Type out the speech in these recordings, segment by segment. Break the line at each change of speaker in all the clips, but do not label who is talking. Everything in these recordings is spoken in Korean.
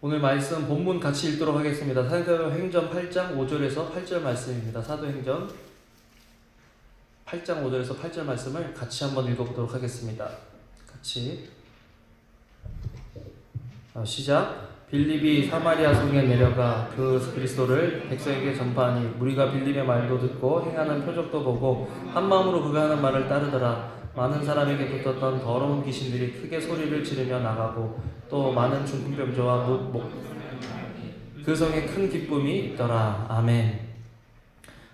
오늘 말씀 본문 같이 읽도록 하겠습니다. 사도행전 8장 5절에서 8절 말씀입니다. 사도행전 8장 5절에서 8절 말씀을 같이 한번 읽어보도록 하겠습니다. 같이 시작. 빌립이 사마리아 성에 내려가 그 그리스도를 백성에게 전파하니 무리가 빌립의 말도 듣고 행하는 표적도 보고 한 마음으로 그가 하는 말을 따르더라. 많은 사람에게 붙었던 더러운 귀신들이 크게 소리를 지르며 나가고 또 많은 중풍병자와 그 성에 큰 기쁨이 있더라. 아멘.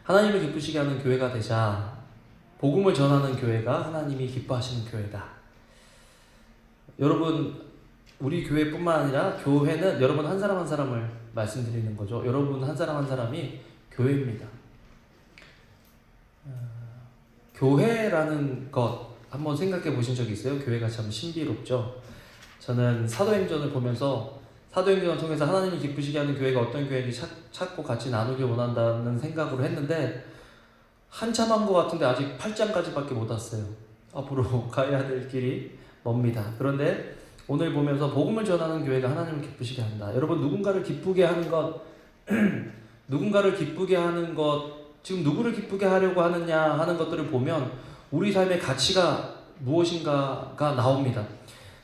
하나님을 기쁘시게 하는 교회가 되자. 복음을 전하는 교회가 하나님이 기뻐하시는 교회다. 여러분, 우리 교회뿐만 아니라 교회는 여러분 한 사람 한 사람을 말씀드리는 거죠. 여러분 한 사람 한 사람이 교회입니다. 교회라는 것 한번 생각해 보신 적 있어요? 교회가 참 신비롭죠. 저는 사도행전을 보면서 사도행전을 통해서 하나님이 기쁘시게 하는 교회가 어떤 교회인지 찾고 같이 나누길 원한다는 생각으로 했는데 한참 한 것 같은데 아직 8장까지밖에 못 왔어요. 앞으로 가야 될 길이 멉니다. 그런데 오늘 보면서 복음을 전하는 교회가 하나님을 기쁘시게 한다. 여러분, 누군가를 기쁘게 하는 것 누군가를 기쁘게 하는 것, 지금 누구를 기쁘게 하려고 하느냐 하는 것들을 보면 우리 삶의 가치가 무엇인가가 나옵니다.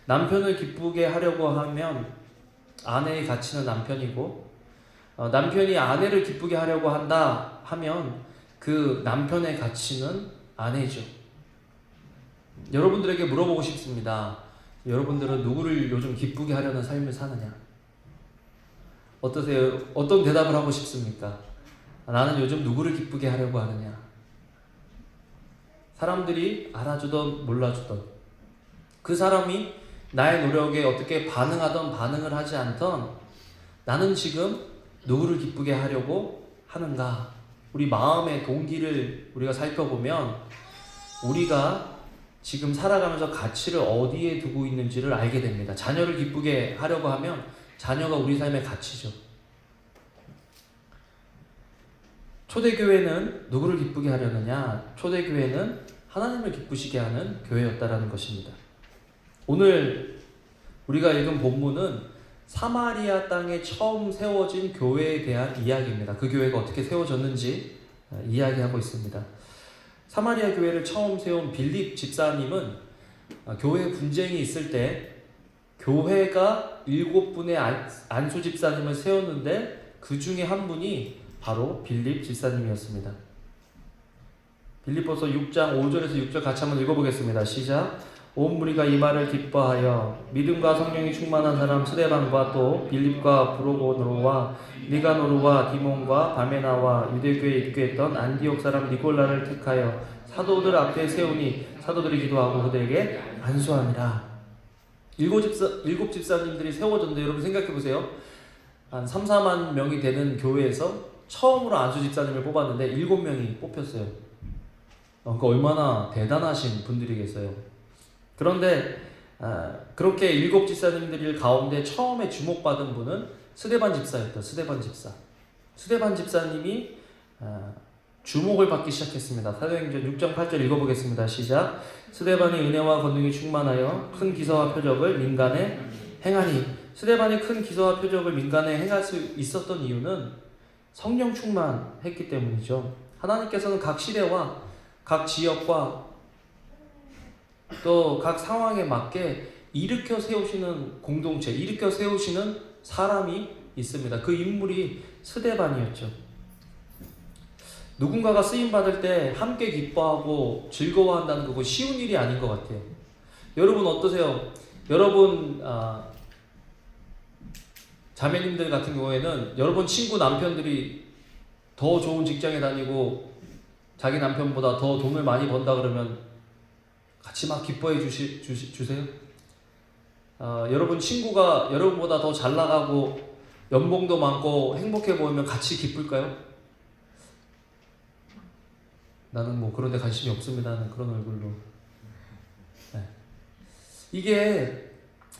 남편을 기쁘게 하려고 하면 아내의 가치는 남편이고, 남편이 아내를 기쁘게 하려고 한다 하면 그 남편의 가치는 아내죠. 여러분들에게 물어보고 싶습니다. 여러분들은 누구를 요즘 기쁘게 하려는 삶을 사느냐? 어떠세요? 어떤 대답을 하고 싶습니까? 나는 요즘 누구를 기쁘게 하려고 하느냐? 사람들이 알아주던 몰라주던 그 사람이 나의 노력에 어떻게 반응하던 반응을 하지 않던 나는 지금 누구를 기쁘게 하려고 하는가? 우리 마음의 동기를 우리가 살펴보면 우리가 지금 살아가면서 가치를 어디에 두고 있는지를 알게 됩니다. 자녀를 기쁘게 하려고 하면 자녀가 우리 삶의 가치죠. 초대교회는 누구를 기쁘게 하려느냐? 초대교회는 하나님을 기쁘시게 하는 교회였다라는 것입니다. 오늘 우리가 읽은 본문은 사마리아 땅에 처음 세워진 교회에 대한 이야기입니다. 그 교회가 어떻게 세워졌는지 이야기하고 있습니다. 사마리아 교회를 처음 세운 빌립 집사님은 교회 분쟁이 있을 때 교회가 7분의 안수 집사님을 세웠는데 그 중에 한 분이 바로 빌립 집사님이었습니다. 빌립보서 6장 5절에서 6절 같이 한번 읽어보겠습니다. 시작. 온 무리가 이 말을 기뻐하여 믿음과 성령이 충만한 사람 스데반과 또 빌립과 브로고노와 니가노르와 디몬과 바메나와 유대교에 입교했던 안디옥 사람 니골라를 택하여 사도들 앞에 세우니 사도들이 기도하고 그들에게 안수하니라. 일곱 집사님들이 세워졌는데 여러분 생각해보세요. 한 3, 4만 명이 되는 교회에서 처음으로 안수 집사님을 뽑았는데 7명이 뽑혔어요. 그러니까 얼마나 대단하신 분들이겠어요. 그런데 그렇게 7 집사님들 가운데 처음에 주목받은 분은 스데반 집사였던 스데반 집사. 스데반 집사님이 주목을 받기 시작했습니다. 사도행전 6장 8절 읽어보겠습니다. 시작. 스데반이 은혜와 권능이 충만하여 큰 기사와 표적을 민간에 행하니. 스데반이 큰 기사와 표적을 민간에 행할 수 있었던 이유는 성령 충만했기 때문이죠. 하나님께서는 각 시대와 각 지역과 또 각 상황에 맞게 일으켜 세우시는 공동체, 일으켜 세우시는 사람이 있습니다. 그 인물이 스데반이었죠. 누군가가 쓰임받을 때 함께 기뻐하고 즐거워한다는 그거 쉬운 일이 아닌 것 같아요. 여러분 어떠세요? 여러분 자매님들 같은 경우에는 여러분 친구 남편들이 더 좋은 직장에 다니고 자기 남편보다 더 돈을 많이 번다 그러면 같이 막 기뻐해 주세요? 여러분 친구가 여러분보다 더 잘 나가고 연봉도 많고 행복해 보이면 같이 기쁠까요? 나는 뭐 그런 데 관심이 없습니다 하는 그런 얼굴로. 네. 이게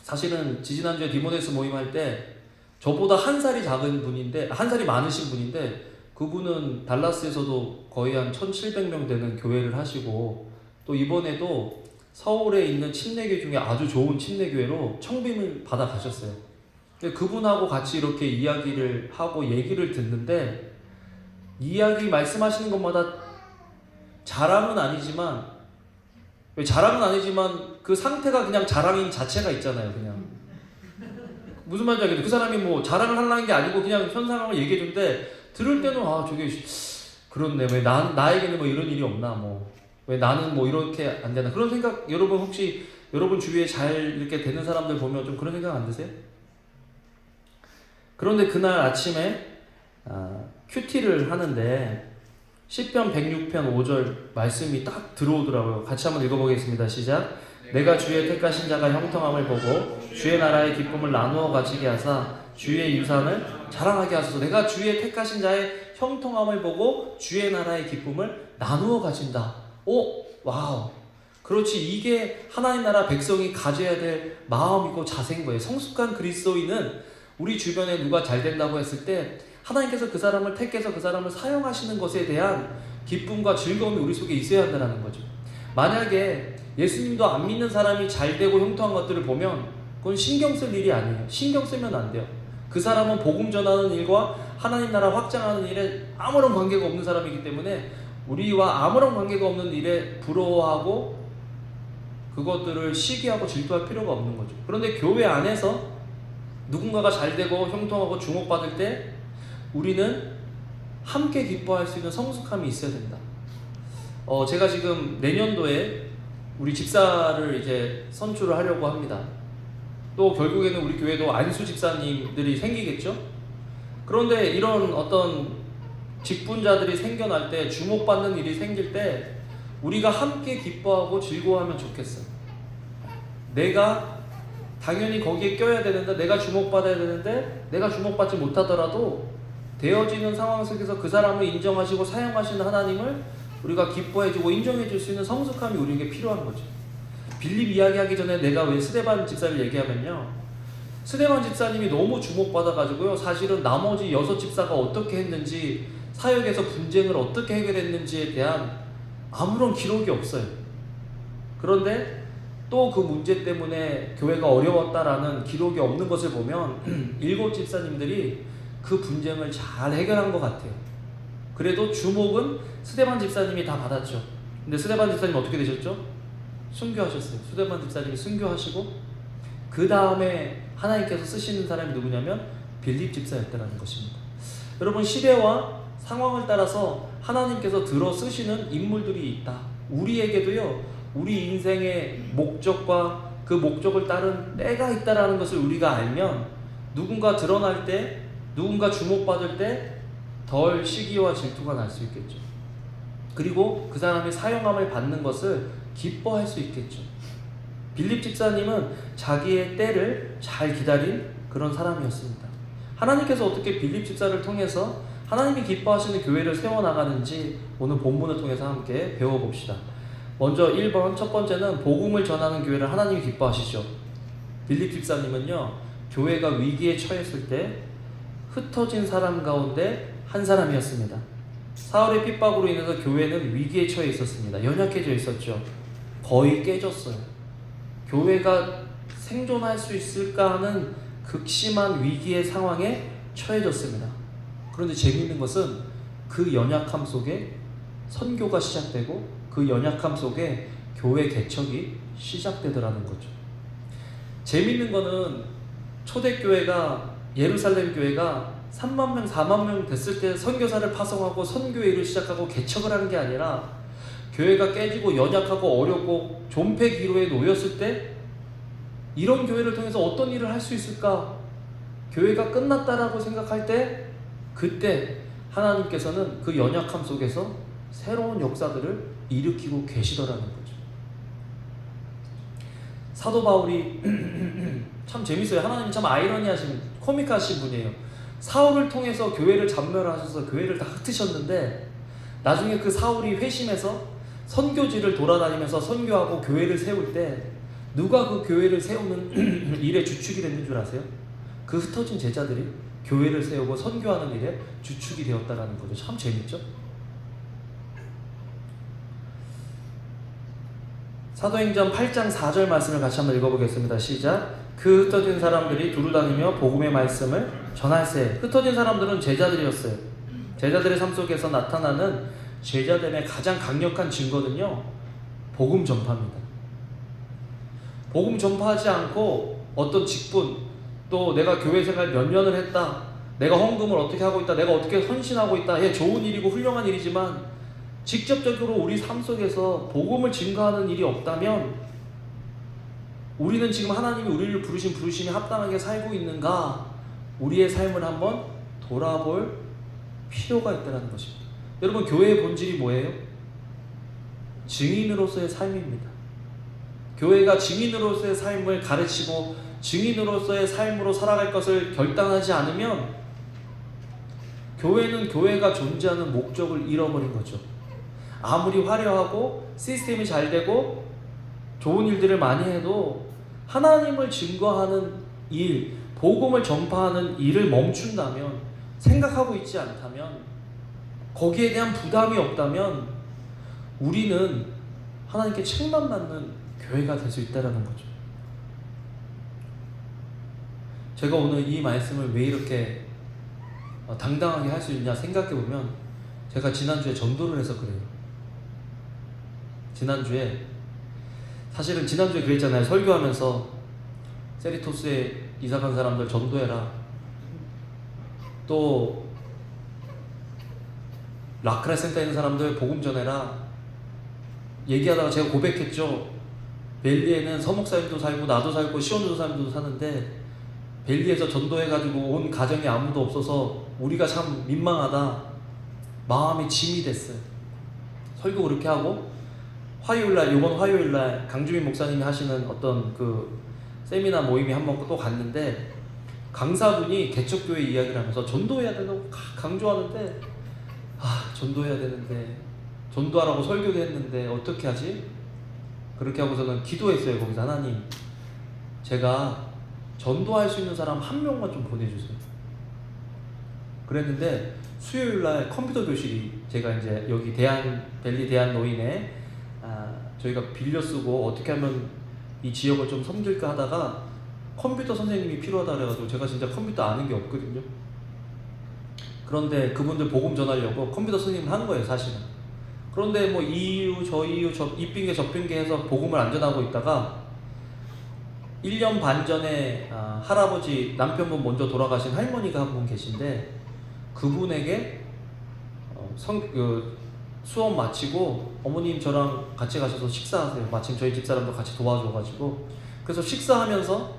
사실은 지지난주에 디모데스 모임할 때 저보다 한 살이 작은 분인데, 한 살이 많으신 분인데 그분은 달라스에서도 거의 한 1700명 되는 교회를 하시고 또 이번에도 서울에 있는 침례교 중에 아주 좋은 침례교회로 청빙을 받아 가셨어요. 그분하고 같이 이렇게 이야기를 하고 얘기를 듣는데, 이야기 말씀하시는 것마다 자랑은 아니지만, 왜 자랑은 아니지만 그 상태가 그냥 자랑인 자체가 있잖아요. 그냥 무슨 말인지 알겠죠? 그 사람이 뭐 자랑을 하려는 게 아니고 그냥 현 상황을 얘기해 주는데, 들을 때는 저게 그렇네, 왜 나에게는 뭐 이런 일이 없나, 뭐 왜 나는 뭐 이렇게 안 되나, 그런 생각. 여러분 혹시 여러분 주위에 잘 이렇게 되는 사람들 보면 좀 그런 생각 안 드세요? 그런데 그날 아침에 큐티를 하는데 시편 106편 5절 말씀이 딱 들어오더라고요. 같이 한번 읽어보겠습니다. 시작. 내가 주의 택하신 자가 형통함을 보고 주의 나라의 기쁨을 나누어 가지게 하사 주의 유산을 자랑하게 하소서. 내가 주의 택하신 자의 형통함을 보고 주의 나라의 기쁨을 나누어 가진다. 와우. 그렇지, 이게 하나님 나라 백성이 가져야 될 마음이고 자세인 거예요. 성숙한 그리스도인은 우리 주변에 누가 잘 된다고 했을 때 하나님께서 그 사람을 택해서 그 사람을 사용하시는 것에 대한 기쁨과 즐거움이 우리 속에 있어야 한다는 거죠. 만약에 예수님도 안 믿는 사람이 잘 되고 형통한 것들을 보면 그건 신경 쓸 일이 아니에요. 신경 쓰면 안 돼요. 그 사람은 복음 전하는 일과 하나님 나라 확장하는 일에 아무런 관계가 없는 사람이기 때문에 우리와 아무런 관계가 없는 일에 부러워하고 그것들을 시기하고 질투할 필요가 없는 거죠. 그런데 교회 안에서 누군가가 잘 되고 형통하고 주목받을 때 우리는 함께 기뻐할 수 있는 성숙함이 있어야 된다. 제가 지금 내년도에 우리 집사를 이제 선출을 하려고 합니다. 또 결국에는 우리 교회도 안수 집사님들이 생기겠죠? 그런데 이런 어떤 직분자들이 생겨날 때, 주목받는 일이 생길 때 우리가 함께 기뻐하고 즐거워하면 좋겠어요. 내가 당연히 거기에 껴야 되는데, 내가 주목받아야 되는데 내가 주목받지 못하더라도 되어지는 상황 속에서 그 사람을 인정하시고 사용하시는 하나님을 우리가 기뻐해주고 인정해줄 수 있는 성숙함이 우리에게 필요한 거죠. 빌립 이야기하기 전에 내가 왜 스데반 집사를 얘기하면요, 스데반 집사님이 너무 주목받아가지고요, 사실은 나머지 6 집사가 어떻게 했는지, 사역에서 분쟁을 어떻게 해결했는지에 대한 아무런 기록이 없어요. 그런데 또 그 문제 때문에 교회가 어려웠다라는 기록이 없는 것을 보면 7 집사님들이 그 분쟁을 잘 해결한 것 같아요. 그래도 주목은 스데반 집사님이 다 받았죠. 근데 스데반 집사님 어떻게 되셨죠? 순교하셨어요. 스데반 집사님이 순교하시고 그 다음에 하나님께서 쓰시는 사람이 누구냐면 빌립 집사였다는 것입니다. 여러분, 시대와 상황을 따라서 하나님께서 들어 쓰시는 인물들이 있다. 우리에게도요, 우리 인생의 목적과 그 목적을 따른 때가 있다라는 것을 우리가 알면 누군가 드러날 때, 누군가 주목받을 때 덜 시기와 질투가 날 수 있겠죠. 그리고 그 사람이 사용함을 받는 것을 기뻐할 수 있겠죠. 빌립 집사님은 자기의 때를 잘 기다린 그런 사람이었습니다. 하나님께서 어떻게 빌립 집사를 통해서 하나님이 기뻐하시는 교회를 세워나가는지 오늘 본문을 통해서 함께 배워봅시다. 먼저 1번, 첫 번째는 복음을 전하는 교회를 하나님이 기뻐하시죠. 빌립 집사님은요, 교회가 위기에 처했을 때 흩어진 사람 가운데 한 사람이었습니다. 사울의 핍박으로 인해서 교회는 위기에 처해 있었습니다. 연약해져 있었죠. 거의 깨졌어요. 교회가 생존할 수 있을까 하는 극심한 위기의 상황에 처해졌습니다. 그런데 재미있는 것은 그 연약함 속에 선교가 시작되고 그 연약함 속에 교회 개척이 시작되더라는 거죠. 재미있는 거는 초대교회가, 예루살렘 교회가 3만 명, 4만 명 됐을 때 선교사를 파송하고 선교의 일을 시작하고 개척을 하는 게 아니라, 교회가 깨지고 연약하고 어렵고 존폐 기로에 놓였을 때 이런 교회를 통해서 어떤 일을 할 수 있을까? 교회가 끝났다라고 생각할 때, 그때 하나님께서는 그 연약함 속에서 새로운 역사들을 일으키고 계시더라는 거죠. 사도 바울이 참 재밌어요. 하나님이 참 아이러니하신, 코믹하신 분이에요. 사울을 통해서 교회를 잔멸하셔서 교회를 다 흩으셨는데, 나중에 그 사울이 회심해서 선교지를 돌아다니면서 선교하고 교회를 세울 때 누가 그 교회를 세우는 일에 주축이 됐는 줄 아세요? 그 흩어진 제자들이 교회를 세우고 선교하는 일에 주축이 되었다는 거죠. 참 재밌죠? 사도행전 8장 4절 말씀을 같이 한번 읽어보겠습니다. 시작. 그 흩어진 사람들이 두루 다니며 복음의 말씀을 전할세. 흩어진 사람들은 제자들이었어요. 제자들의 삶 속에서 나타나는 제자됨의 가장 강력한 증거는요, 복음 전파입니다. 복음 전파하지 않고 어떤 직분, 또 내가 교회 생활 몇 년을 했다, 내가 헌금을 어떻게 하고 있다, 내가 어떻게 헌신하고 있다, 좋은 일이고 훌륭한 일이지만 직접적으로 우리 삶 속에서 복음을 증거하는 일이 없다면 우리는 지금 하나님이 우리를 부르신 부르심에 합당하게 살고 있는가, 우리의 삶을 한번 돌아볼 필요가 있다는 것입니다. 여러분, 교회의 본질이 뭐예요? 증인으로서의 삶입니다. 교회가 증인으로서의 삶을 가르치고 증인으로서의 삶으로 살아갈 것을 결단하지 않으면 교회는 교회가 존재하는 목적을 잃어버린 거죠. 아무리 화려하고 시스템이 잘 되고 좋은 일들을 많이 해도 하나님을 증거하는 일, 복음을 전파하는 일을 멈춘다면, 생각하고 있지 않다면, 거기에 대한 부담이 없다면 우리는 하나님께 책망받는 교회가 될 수 있다는 거죠. 제가 오늘 이 말씀을 왜 이렇게 당당하게 할 수 있냐 생각해보면, 제가 지난주에 전도를 해서 그래요. 사실은 지난주에 그랬잖아요. 설교하면서 세리토스에 이사간 사람들 전도해라, 또 라크라 센터에 있는 사람들 복음 전해라 얘기하다가 제가 고백했죠. 벨리에는 서목사님도 살고 나도 살고 시원조사님도 사는데 벨리에서 전도해가지고 온 가정이 아무도 없어서 우리가 참 민망하다, 마음이 짐이 됐어요. 설교 그렇게 하고 이번 화요일날 강주민 목사님이 하시는 어떤 그 세미나 모임이 한번 또 갔는데, 강사분이 개척교회 이야기를 하면서 전도해야 된다고 강조하는데, 전도해야 되는데, 전도하라고 설교도 했는데 어떻게 하지? 그렇게 하고서는 기도했어요. 거기서 하나님, 제가 전도할 수 있는 사람 한 명만 좀 보내주세요. 그랬는데 수요일날 컴퓨터 교실이, 제가 이제 여기 벨리 대한노인에 저희가 빌려 쓰고 어떻게 하면 이 지역을 좀 섬길까 하다가 컴퓨터 선생님이 필요하다 그래가지고, 제가 진짜 컴퓨터 아는 게 없거든요. 그런데 그분들 복음 전하려고 컴퓨터 선생님을 하는 거예요, 사실은. 그런데 뭐 이 이유 저 이유 이 핑계 저 핑계 해서 복음을 안 전하고 있다가 1년 반 전에 할아버지, 남편분 먼저 돌아가신 할머니가 한 분 계신데, 그분에게 수업 마치고 어머님 저랑 같이 가셔서 식사하세요. 마침 저희 집사람도 같이 도와줘가지고, 그래서 식사하면서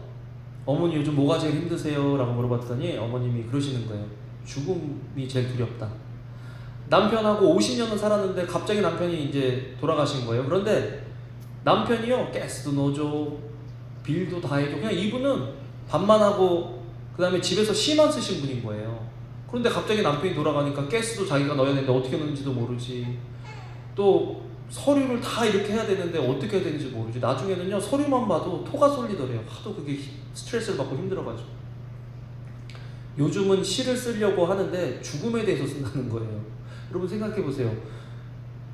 어머니 요즘 뭐가 제일 힘드세요? 라고 물어봤더니 어머님이 그러시는 거예요. 죽음이 제일 두렵다. 남편하고 50년을 살았는데 갑자기 남편이 이제 돌아가신 거예요. 그런데 남편이요, 가스도 넣어줘, 빌도 다 해줘. 그냥 이분은 밥만 하고 그 다음에 집에서 시만 쓰신 분인 거예요. 그런데 갑자기 남편이 돌아가니까 가스도 자기가 넣어야 되는데 어떻게 넣는지도 모르지, 또 서류를 다 이렇게 해야 되는데 어떻게 해야 되는지 모르지. 나중에는요, 서류만 봐도 토가 쏠리더래요. 하도 그게 스트레스를 받고 힘들어가지고. 요즘은 시를 쓰려고 하는데 죽음에 대해서 쓴다는 거예요. 여러분 생각해보세요.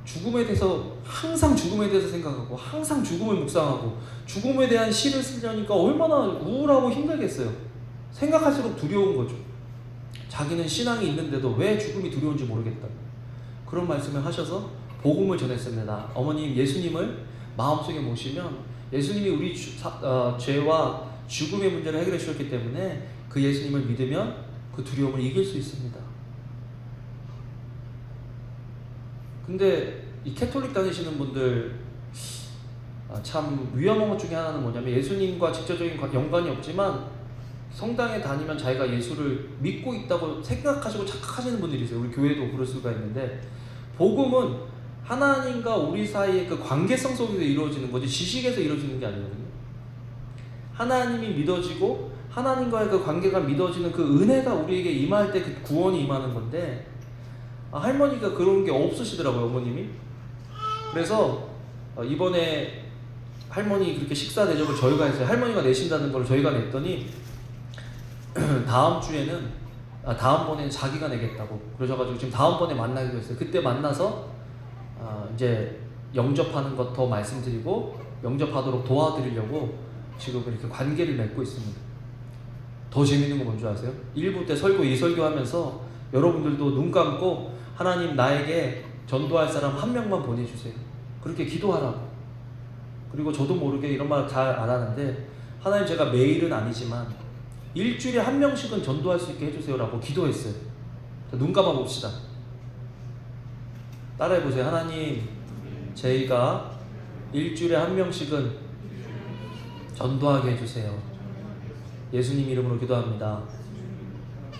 죽음에 대해서, 항상 죽음에 대해서 생각하고 항상 죽음을 묵상하고 죽음에 대한 시를 쓰려니까 얼마나 우울하고 힘들겠어요. 생각할수록 두려운 거죠. 자기는 신앙이 있는데도 왜 죽음이 두려운지 모르겠다, 그런 말씀을 하셔서 복음을 전했습니다. 어머님, 예수님을 마음속에 모시면 예수님이 우리 죄와 죽음의 문제를 해결해 주셨기 때문에 그 예수님을 믿으면 그 두려움을 이길 수 있습니다. 근데 이 캐톨릭 다니시는 분들 참 위험한 것 중에 하나는 뭐냐면, 예수님과 직접적인 연관이 없지만 성당에 다니면 자기가 예수를 믿고 있다고 생각하시고 착각하시는 분들이 있어요. 우리 교회도 그럴 수가 있는데, 복음은 하나님과 우리 사이의 그 관계성 속에서 이루어지는 거지 지식에서 이루어지는 게 아니거든요. 하나님이 믿어지고 하나님과의 그 관계가 믿어지는 그 은혜가 우리에게 임할 때 그 구원이 임하는 건데, 할머니가 그런 게 없으시더라고요, 어머님이. 그래서 이번에 할머니 그렇게 식사 대접을 저희가 했어요. 할머니가 내신다는 걸 저희가 냈더니 다음번에는 자기가 내겠다고 그러셔가지고 지금 다음번에 만나기로 했어요. 그때 만나서 이제 영접하는 것 더 말씀드리고 영접하도록 도와드리려고 지금 이렇게 관계를 맺고 있습니다. 더 재밌는 거 뭔지 아세요? 1부 때 설교, 이 설교하면서 여러분들도 눈 감고 하나님 나에게 전도할 사람 한 명만 보내주세요. 그렇게 기도하라고. 그리고 저도 모르게 이런 말 잘 안 하는데 하나님 제가 매일은 아니지만 일주일에 한 명씩은 전도할 수 있게 해주세요 라고 기도했어요. 눈 감아 봅시다. 따라해보세요. 하나님 저희가 일주일에 한 명씩은 전도하게 해주세요. 예수님 이름으로 기도합니다.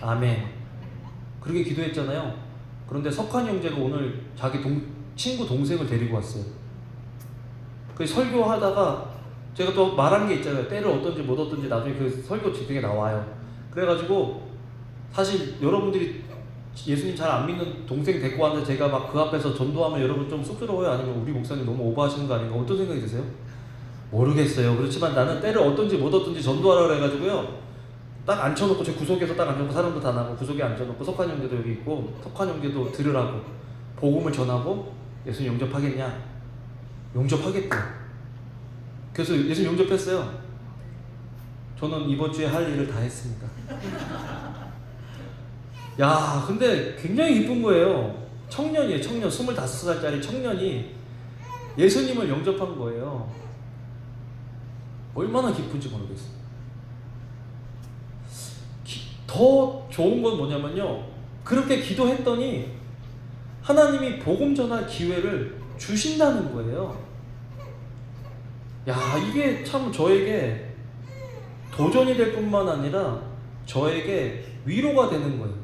아멘. 그렇게 기도했잖아요. 그런데 석환이 형제가 오늘 자기 친구 동생을 데리고 왔어요. 그 설교하다가 제가 또 말한 게 있잖아요. 때를 어떤지 못 어떤지 나중에 그 설교 집중에 나와요. 그래가지고 사실 여러분들이 예수님 잘 안 믿는 동생 데리고 왔는데 제가 막 그 앞에서 전도하면 여러분 좀 쑥스러워요? 아니면 우리 목사님 너무 오버하시는 거 아닌가? 어떤 생각이 드세요? 모르겠어요. 그렇지만 나는 때를 어떤지 못 어떤지 전도하라 그래가지고요. 딱 앉혀놓고 제 구석에서 딱 앉혀놓고 사람도 다 나고 구석에 앉혀놓고 석환 형제도 여기 있고 석환 형제도 들으라고 복음을 전하고 예수님 영접하겠냐? 영접하겠대. 그래서 예수님 영접했어요. 저는 이번 주에 할 일을 다 했습니다. 야, 근데 굉장히 이쁜 거예요. 청년이에요. 청년. 25살짜리 청년이 예수님을 영접한 거예요. 얼마나 기쁜지 모르겠어요. 더 좋은 건 뭐냐면요, 그렇게 기도했더니 하나님이 복음 전할 기회를 주신다는 거예요. 야, 이게 참 저에게 도전이 될 뿐만 아니라 저에게 위로가 되는 거예요.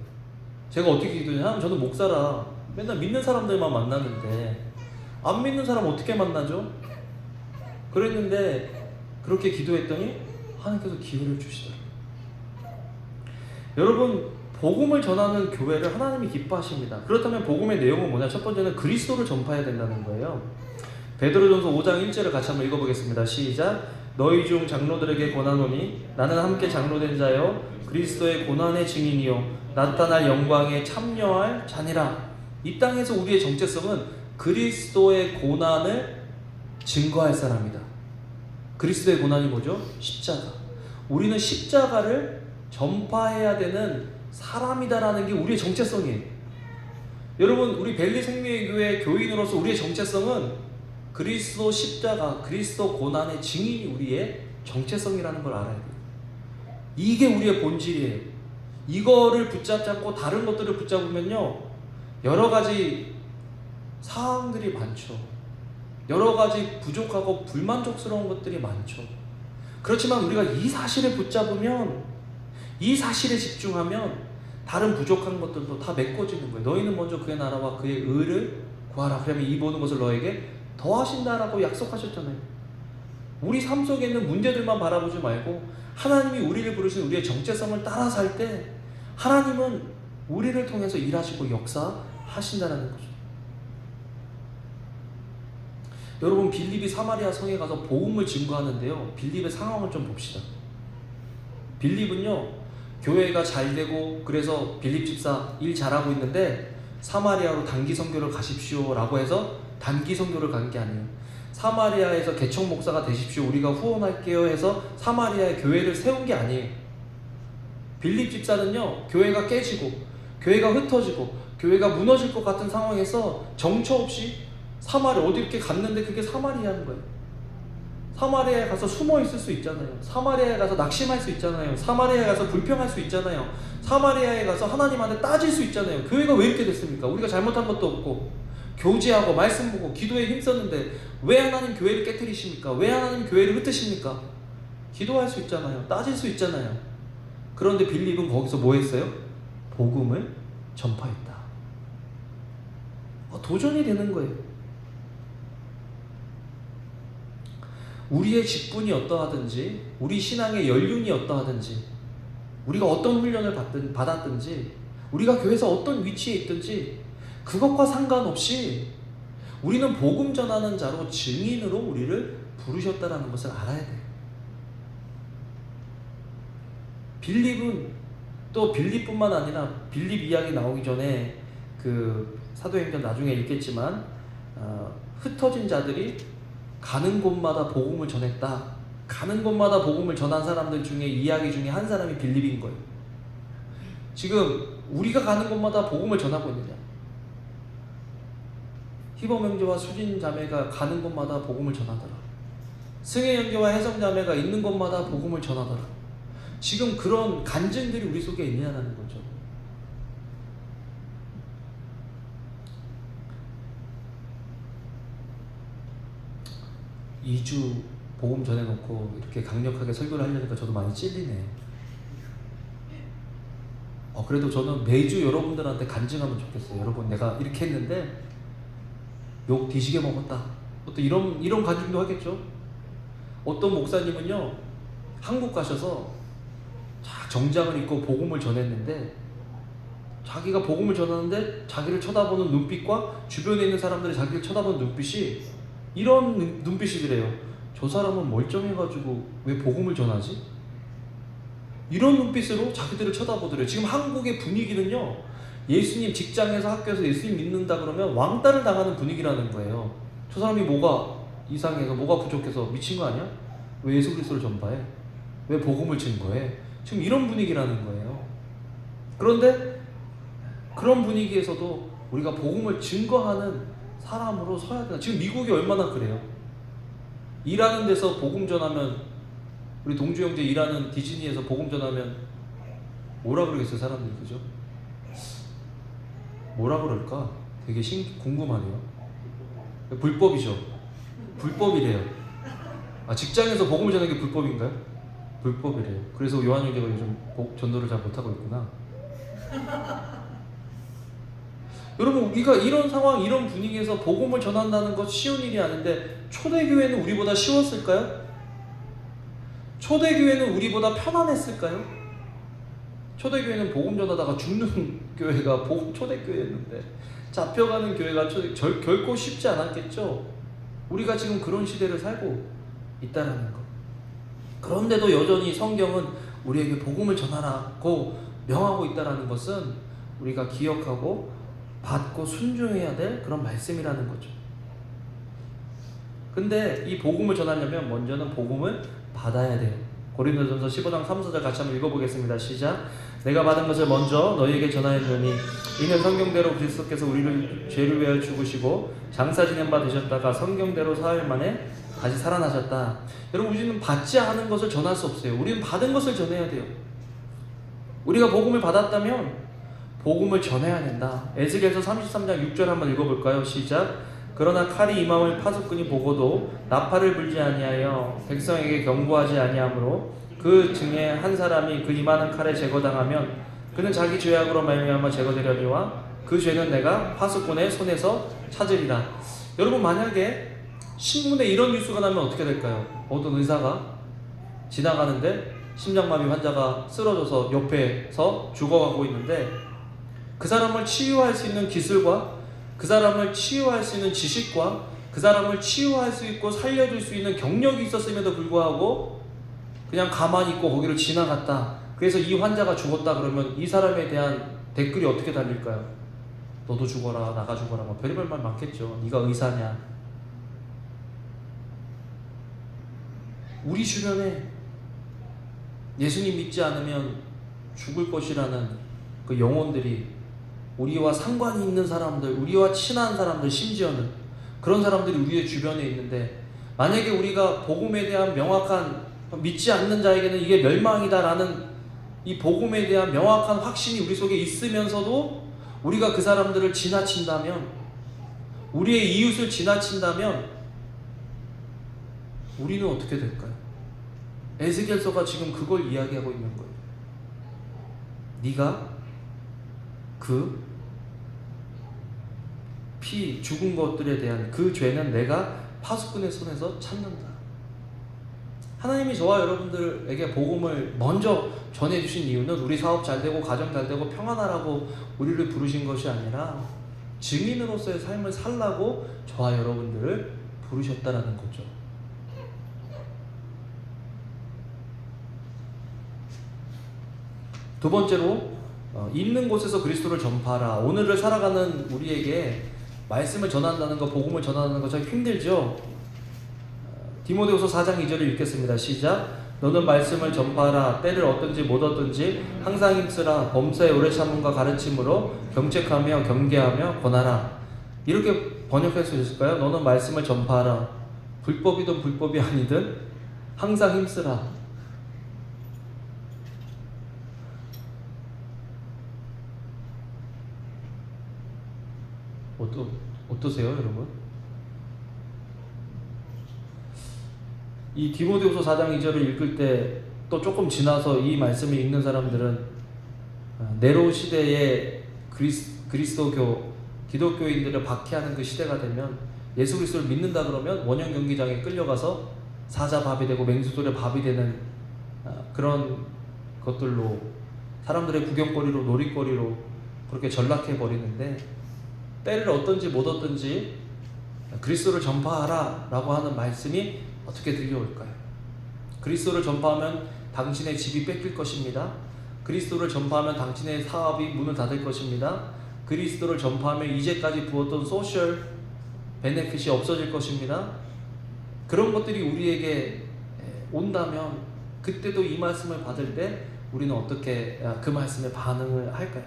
제가 어떻게 기도했냐면, 저는 목사라 맨날 믿는 사람들만 만나는데 안 믿는 사람 어떻게 만나죠? 그랬는데 그렇게 기도했더니 하나님께서 기회를 주시더라고요. 여러분, 복음을 전하는 교회를 하나님이 기뻐하십니다. 그렇다면 복음의 내용은 뭐냐? 첫 번째는 그리스도를 전파해야 된다는 거예요. 베드로전서 5장 1절을 같이 한번 읽어보겠습니다. 시작. 너희 중 장로들에게 권하노니 나는 함께 장로된 자여 그리스도의 고난의 증인이요 나타날 영광에 참여할 자니라. 이 땅에서 우리의 정체성은 그리스도의 고난을 증거할 사람이다. 그리스도의 고난이 뭐죠? 십자가. 우리는 십자가를 전파해야 되는 사람이다라는 게 우리의 정체성이에요. 여러분, 우리 벨리 생명교회 교인으로서 우리의 정체성은 그리스도 십자가, 그리스도 고난의 증인이 우리의 정체성이라는 걸 알아야 돼요. 이게 우리의 본질이에요. 이거를 붙잡지 않고 다른 것들을 붙잡으면요, 여러 가지 사항들이 많죠. 여러 가지 부족하고 불만족스러운 것들이 많죠. 그렇지만 우리가 이 사실을 붙잡으면, 이 사실에 집중하면 다른 부족한 것들도 다 메꿔지는 거예요. 너희는 먼저 그의 나라와 그의 의를 구하라. 그러면 이 모든 것을 너에게 더하신다라고 약속하셨잖아요. 우리 삶 속에 있는 문제들만 바라보지 말고 하나님이 우리를 부르신 우리의 정체성을 따라 살 때 하나님은 우리를 통해서 일하시고 역사하신다는 거죠. 여러분, 빌립이 사마리아 성에 가서 복음을 증거하는데요, 빌립의 상황을 좀 봅시다. 빌립은요, 교회가 잘 되고 그래서 빌립 집사 일 잘하고 있는데 사마리아로 단기 선교를 가십시오 라고 해서 단기 선교를 간 게 아니에요. 사마리아에서 개척 목사가 되십시오, 우리가 후원할게요 해서 사마리아에 교회를 세운 게 아니에요. 빌립 집사는요, 교회가 깨지고 교회가 흩어지고 교회가 무너질 것 같은 상황에서 정처 없이 사마리아 어디 이렇게 갔는데 그게 사마리아인 거예요. 사마리아에 가서 숨어 있을 수 있잖아요. 사마리아에 가서 낙심할 수 있잖아요. 사마리아에 가서 불평할 수 있잖아요. 사마리아에 가서 하나님한테 따질 수 있잖아요. 교회가 왜 이렇게 됐습니까? 우리가 잘못한 것도 없고 교제하고 말씀 보고 기도에 힘썼는데 왜 하나님 교회를 깨뜨리십니까? 왜 하나님 교회를 흩으십니까? 기도할 수 있잖아요. 따질 수 있잖아요. 그런데 빌립은 거기서 뭐 했어요? 복음을 전파했다. 도전이 되는 거예요. 우리의 직분이 어떠하든지, 우리 신앙의 연륜이 어떠하든지, 우리가 어떤 훈련을 받았든지, 우리가 교회에서 어떤 위치에 있든지 그것과 상관없이 우리는 복음 전하는 자로, 증인으로 우리를 부르셨다는 것을 알아야 돼요. 빌립은 또 빌립뿐만 아니라 빌립 이야기 나오기 전에 그 사도행전 나중에 읽겠지만 흩어진 자들이 가는 곳마다 복음을 전했다. 가는 곳마다 복음을 전한 사람들 중에 이야기 중에 한 사람이 빌립인 거예요. 지금 우리가 가는 곳마다 복음을 전하고 있느냐? 희범 형제와 수진 자매가 가는 곳마다 복음을 전하더라. 승혜 형제와 혜성 자매가 있는 곳마다 복음을 전하더라. 지금 그런 간증들이 우리 속에 있느냐는 거죠. 이 2주 복음 전해놓고 이렇게 강력하게 설교를 하려니까 저도 많이 찔리네. 그래도 저는 매주 여러분들한테 간증하면 좋겠어요. 여러분, 내가 이렇게 했는데 욕 뒤지게 먹었다. 또 이런 간증도 하겠죠. 어떤 목사님은요, 한국 가셔서 정장을 입고 복음을 전했는데, 자기가 복음을 전하는데 자기를 쳐다보는 눈빛과 주변에 있는 사람들이 자기를 쳐다보는 눈빛이 이런 눈빛이더래요. 저 사람은 멀쩡해가지고 왜 복음을 전하지? 이런 눈빛으로 자기들을 쳐다보더래요. 지금 한국의 분위기는요, 예수님 직장에서 학교에서 예수님 믿는다 그러면 왕따를 당하는 분위기라는 거예요. 저 사람이 뭐가 이상해서 뭐가 부족해서 미친 거 아니야? 왜 예수 그리스도를 전파해? 왜 복음을 증거해? 지금 이런 분위기라는 거예요. 그런데 그런 분위기에서도 우리가 복음을 증거하는 사람으로 서야 된다. 지금 미국이 얼마나 그래요? 일하는 데서 복음 전하면, 우리 동주 형제 일하는 디즈니에서 복음 전하면 뭐라 그러겠어요, 사람들이, 그죠? 뭐라 그럴까? 되게 궁금하네요. 불법이죠. 불법이래요. 직장에서 복음을 전하는 게 불법인가요? 불법이래요. 그래서 요한 형제가 요즘 전도를 잘 못하고 있구나. 여러분, 우리가 이런 상황, 이런 분위기에서 복음을 전한다는 것 쉬운 일이 아닌데, 초대교회는 우리보다 쉬웠을까요? 초대교회는 우리보다 편안했을까요? 초대교회는 복음 전하다가 죽는 교회가 초대교회였는데, 잡혀가는 교회가 결코 쉽지 않았겠죠? 우리가 지금 그런 시대를 살고 있다는 것. 그런데도 여전히 성경은 우리에게 복음을 전하라고 명하고 있다는 것은 우리가 기억하고 받고 순종해야 될 그런 말씀이라는 거죠. 근데 이 복음을 전하려면 먼저는 복음을 받아야 돼요. 고린도전서 15장 3-4절 같이 한번 읽어보겠습니다. 시작. 내가 받은 것을 먼저 너희에게 전하였노니 이는 성경대로 그리스도께서 우리를 죄를 위하여 죽으시고 장사 지낸 바 되셨다가 성경대로 사흘 만에 다시 살아나셨다. 여러분, 우리는 받지 않은 것을 전할 수 없어요. 우리는 받은 것을 전해야 돼요. 우리가 복음을 받았다면 복음을 전해야 된다. 에스겔서 33장 6절 한번 읽어볼까요? 시작. 그러나 칼이 임함을 파수꾼이 보고도 나팔을 불지 아니하여 백성에게 경고하지 아니하므로 그 중에 한 사람이 그 임하는 칼에 제거당하면 그는 자기 죄악으로 말미암아 제거되려니와 그 죄는 내가 파수꾼의 손에서 찾으리라. 여러분, 만약에 신문에 이런 뉴스가 나면 어떻게 될까요? 어떤 의사가 지나가는데 심장마비 환자가 쓰러져서 옆에서 죽어가고 있는데, 그 사람을 치유할 수 있는 기술과 그 사람을 치유할 수 있는 지식과 그 사람을 치유할 수 있고 살려줄 수 있는 경력이 있었음에도 불구하고 그냥 가만히 있고 거기를 지나갔다. 그래서 이 환자가 죽었다 그러면 이 사람에 대한 댓글이 어떻게 달릴까요? 너도 죽어라, 나가 죽어라, 뭐 별의별 말 많겠죠. 네가 의사냐? 우리 주변에 예수님 믿지 않으면 죽을 것이라는 그 영혼들이, 우리와 상관이 있는 사람들, 우리와 친한 사람들, 심지어는 그런 사람들이 우리의 주변에 있는데, 만약에 우리가 복음에 대한 명확한, 믿지 않는 자에게는 이게 멸망이다라는 이 복음에 대한 명확한 확신이 우리 속에 있으면서도 우리가 그 사람들을 지나친다면, 우리의 이웃을 지나친다면 우리는 어떻게 될까요? 에스겔서가 지금 그걸 이야기하고 있는 거예요. 네가 그 피 죽은 것들에 대한 그 죄는 내가 파수꾼의 손에서 찾는다. 하나님이 저와 여러분들에게 복음을 먼저 전해주신 이유는 우리 사업 잘 되고 가정 잘 되고 평안하라고 우리를 부르신 것이 아니라 증인으로서의 삶을 살라고 저와 여러분들을 부르셨다라는 거죠. 두 번째로, 있는 곳에서 그리스도를 전파하라. 오늘을 살아가는 우리에게 말씀을 전한다는 거, 복음을 전한다는 거 참 힘들죠. 디모데후서 4장 2절을 읽겠습니다. 시작. 너는 말씀을 전파하라. 때를 얻든지 못 얻든지 항상 힘쓰라. 범사에 오래 참음과 가르침으로 경책하며 경계하며 권하라. 이렇게 번역할 수 있을까요? 너는 말씀을 전파하라. 불법이든 불법이 아니든 항상 힘쓰라. 어떠세요, 여러분? 이 디모데후서 4장 2절을 읽을 때 또 조금 지나서 이 말씀을 읽는 사람들은 네로 시대의 그리스도교 기독교인들을 박해하는 그 시대가 되면 예수 그리스도를 믿는다 그러면 원형 경기장에 끌려가서 사자 밥이 되고 맹수돌의 밥이 되는 그런 것들로 사람들의 구경거리로 놀이거리로 그렇게 전락해 버리는데, 때를 얻든지 못 얻든지 그리스도를 전파하라 라고 하는 말씀이 어떻게 들려올까요? 그리스도를 전파하면 당신의 집이 뺏길 것입니다. 그리스도를 전파하면 당신의 사업이 문을 닫을 것입니다. 그리스도를 전파하면 이제까지 부었던 소셜 베네핏이 없어질 것입니다. 그런 것들이 우리에게 온다면 그때도 이 말씀을 받을 때 우리는 어떻게 그 말씀에 반응을 할까요?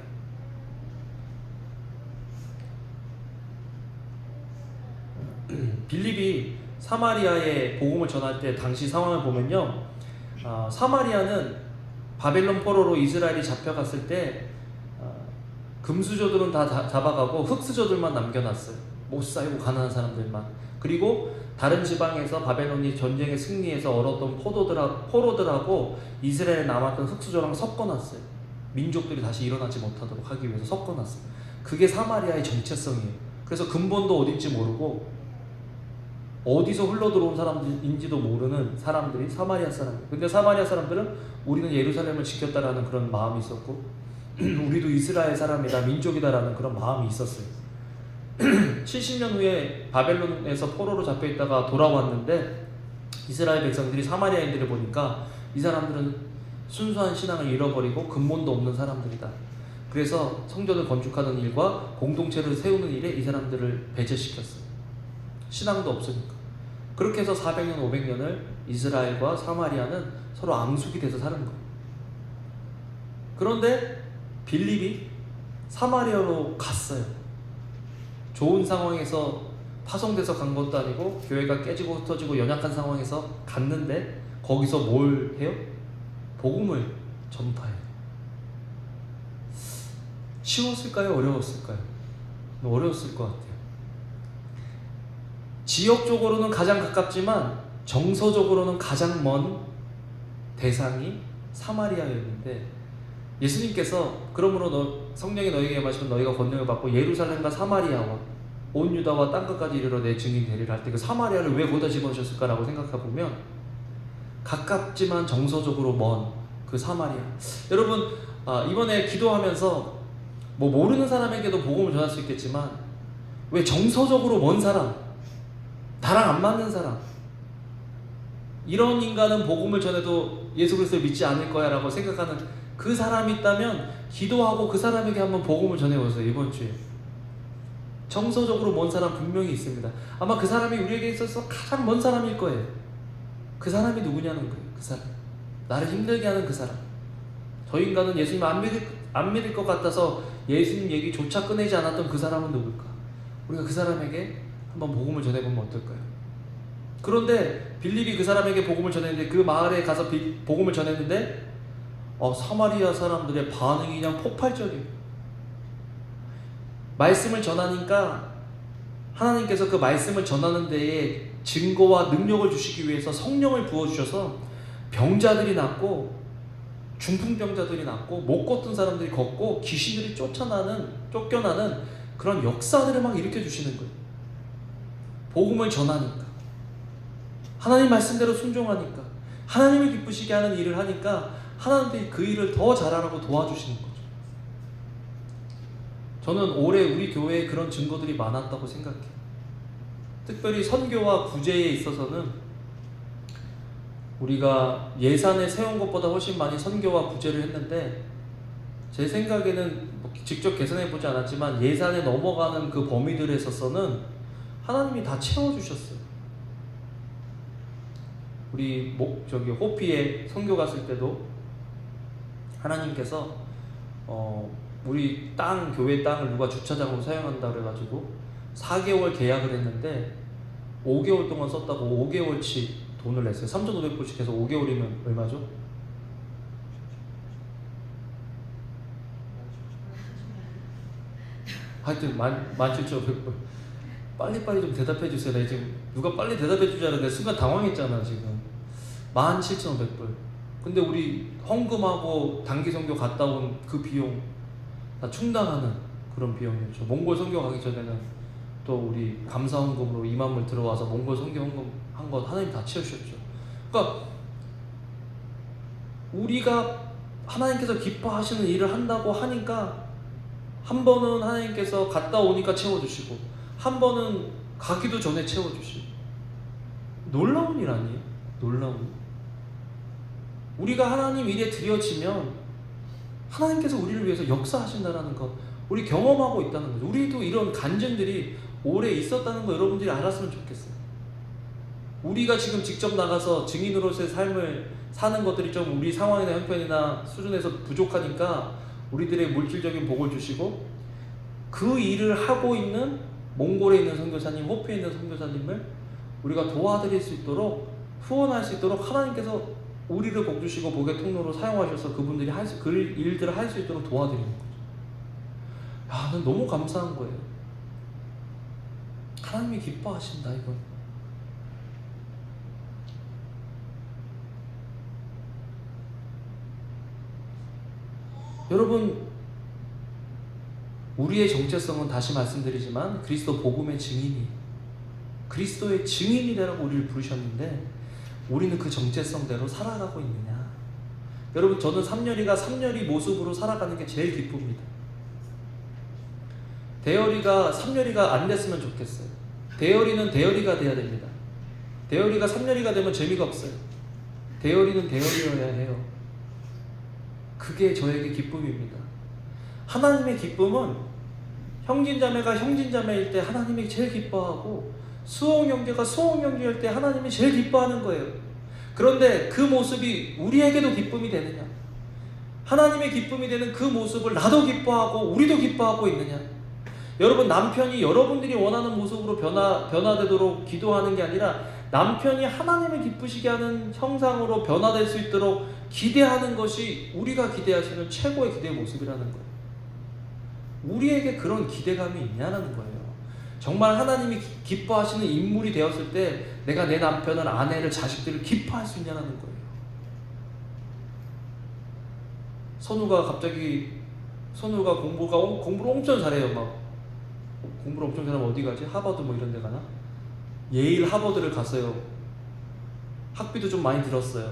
빌립이 사마리아에 복음을 전할 때 당시 상황을 보면요, 사마리아는 바벨론 포로로 이스라엘이 잡혀갔을 때 금수저들은 다 잡아가고 흙수저들만 남겨놨어요. 못 살고 가난한 사람들만. 그리고 다른 지방에서 바벨론이 전쟁에 승리해서 얻었던 포로들하고 이스라엘에 남았던 흙수저랑 섞어놨어요. 민족들이 다시 일어나지 못하도록 하기 위해서 섞어놨어요. 그게 사마리아의 정체성이에요. 그래서 근본도 어딘지 모르고 어디서 흘러들어온 사람인지도 모르는 사람들이 사마리아 사람이에요. 근데 사마리아 사람들은 우리는 예루살렘을 지켰다라는 그런 마음이 있었고 우리도 이스라엘 사람이다, 민족이다라는 그런 마음이 있었어요. 70년 후에 바벨론에서 포로로 잡혀있다가 돌아왔는데 이스라엘 백성들이 사마리아인들을 보니까 이 사람들은 순수한 신앙을 잃어버리고 근본도 없는 사람들이다. 그래서 성전을 건축하는 일과 공동체를 세우는 일에 이 사람들을 배제시켰어요. 신앙도 없으니까. 그렇게 해서 400년, 500년을 이스라엘과 사마리아는 서로 앙숙이 돼서 사는 거예요. 그런데 빌립이 사마리아로 갔어요. 좋은 상황에서 파송돼서 간 것도 아니고 교회가 깨지고 흩어지고 연약한 상황에서 갔는데 거기서 뭘 해요? 복음을 전파해요. 쉬웠을까요? 어려웠을까요? 어려웠을 것 같아요. 지역적으로는 가장 가깝지만 정서적으로는 가장 먼 대상이 사마리아였는데 예수님께서 그러므로 성령이 너희에게 마시면 너희가 권능을 받고 예루살렘과 사마리아와 온 유다와 땅끝까지 이르러 내 증인 되리라 할 때 그 사마리아를 왜 거기다 집어넣으셨을까라고 생각해보면 가깝지만 정서적으로 먼 그 사마리아. 여러분 이번에 기도하면서 뭐 모르는 사람에게도 복음을 전할 수 있겠지만 왜 정서적으로 먼 사람, 나랑 안 맞는 사람, 이런 인간은 복음을 전해도 예수 그리스도를 믿지 않을 거야 라고 생각하는 그 사람이 있다면 기도하고 그 사람에게 한번 복음을 전해보세요. 이번 주에 정서적으로 먼 사람 분명히 있습니다. 아마 그 사람이 우리에게 있어서 가장 먼 사람일 거예요. 그 사람이 누구냐는 거예요. 그 사람, 나를 힘들게 하는 그 사람. 저 인간은 예수님 안 믿을 것 같아서 예수님 얘기조차 꺼내지 않았던 그 사람은 누굴까? 우리가 그 사람에게 한번 복음을 전해보면 어떨까요? 그런데 빌립이 그 사람에게 복음을 전했는데 그 마을에 가서 복음을 전했는데 사마리아 사람들의 반응이 그냥 폭발적이에요. 말씀을 전하니까 하나님께서 그 말씀을 전하는 데에 증거와 능력을 주시기 위해서 성령을 부어주셔서 병자들이 낫고 중풍병자들이 낫고 못 걷던 사람들이 걷고 귀신들이 쫓겨나는 그런 역사들을 막 일으켜주시는 거예요. 복음을 전하니까, 하나님 말씀대로 순종하니까, 하나님을 기쁘시게 하는 일을 하니까 하나님들이 그 일을 더 잘하라고 도와주시는 거죠. 저는 올해 우리 교회에 그런 증거들이 많았다고 생각해요. 특별히 선교와 구제에 있어서는 우리가 예산에 세운 것보다 훨씬 많이 선교와 구제를 했는데 제 생각에는 직접 계산해보지 않았지만 예산에 넘어가는 그 범위들에 있어서는 하나님이 다 채워주셨어요. 우리 호피에 선교 갔을 때도 하나님께서 우리 교회 땅을 누가 주차장으로 사용한다 그래가지고 4개월 계약을 했는데 5개월 동안 썼다고 5개월치 돈을 냈어요. 3,500불씩 해서 5개월이면 얼마죠? 하여튼 17,500불. 빨리빨리 좀 대답해 주세요. 나 지금 누가 빨리 대답해 주지 않았는데 순간 당황했잖아 지금. 17,500불. 근데 우리 헌금하고 단기 선교 갔다 온 그 비용 다 충당하는 그런 비용이었죠. 몽골 선교 가기 전에는 또 우리 감사 헌금으로 2만 불 들어와서 몽골 선교 헌금 한 거 하나님 다 채우셨죠. 그러니까 우리가 하나님께서 기뻐하시는 일을 한다고 하니까 한 번은 하나님께서 갔다 오니까 채워주시고 한 번은 가기도 전에 채워주시고 놀라운 일 아니에요? 놀라운 일. 우리가 하나님 일에 들여지면 하나님께서 우리를 위해서 역사하신다는 것 우리 경험하고 있다는 거죠. 우리도 이런 간증들이 오래 있었다는 거 여러분들이 알았으면 좋겠어요. 우리가 지금 직접 나가서 증인으로서의 삶을 사는 것들이 좀 우리 상황이나 형편이나 수준에서 부족하니까 우리들의 물질적인 복을 주시고 그 일을 하고 있는 몽골에 있는 선교사님, 호피에 있는 선교사님을 우리가 도와드릴 수 있도록 후원할 수 있도록 하나님께서 우리를 복 주시고 복의 통로로 사용하셔서 그분들이 그 일들을 할 수 있도록 도와드리는 거죠. 야, 난 너무 감사한 거예요. 하나님이 기뻐하신다 이건. 여러분, 우리의 정체성은 다시 말씀드리지만 그리스도 복음의 증인이 그리스도의 증인이 되라고 우리를 부르셨는데 우리는 그 정체성대로 살아가고 있느냐? 여러분, 저는 삼열이 모습으로 살아가는 게 제일 기쁩니다. 삼열이가 안 됐으면 좋겠어요. 대열이는 대열이가 돼야 됩니다. 대열이가 삼열이가 되면 재미가 없어요. 대열이는 대열이어야 해요. 그게 저에게 기쁨입니다. 하나님의 기쁨은 형제자매가 형제자매일 때 하나님이 제일 기뻐하고 수홍 형제가 수홍 형제일 때 하나님이 제일 기뻐하는 거예요. 그런데 그 모습이 우리에게도 기쁨이 되느냐? 하나님의 기쁨이 되는 그 모습을 나도 기뻐하고 우리도 기뻐하고 있느냐? 여러분, 남편이 여러분들이 원하는 모습으로 변화되도록 기도하는 게 아니라 남편이 하나님을 기쁘시게 하는 형상으로 변화될 수 있도록 기대하는 것이 우리가 기대하시는 최고의 기대의 모습이라는 거예요. 우리에게 그런 기대감이 있냐는 거예요. 정말 하나님이 기뻐하시는 인물이 되었을 때 내가 내 남편을, 아내를, 자식들을 기뻐할 수 있냐는 거예요. 선우가 공부를 엄청 잘해요. 막 공부를 엄청 잘하면 어디 가지? 하버드 뭐 이런 데 가나? 예일 하버드를 갔어요. 학비도 좀 많이 들었어요.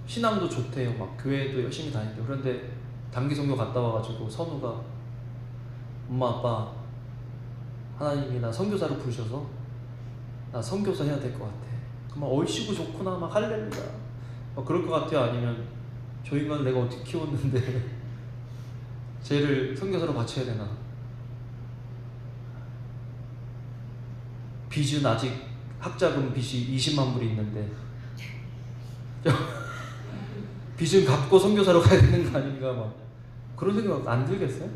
신앙도 좋대요. 막 교회도 열심히 다닌대요. 그런데 단기 선교 갔다 와가지고 선우가 엄마 아빠 하나님이 나 선교사로 부르셔서 나 선교사 해야 될 것 같아. 막 얼씨구 좋구나 막 할렐루야 막 그럴 것 같아요. 아니면 저 인간 내가 어떻게 키웠는데 쟤를 선교사로 바쳐야 되나. 빚은 아직 학자금 빚이 20만 불이 있는데 빚은 갚고 선교사로 가야 되는 거 아닌가 막 그런 생각 안 들겠어요?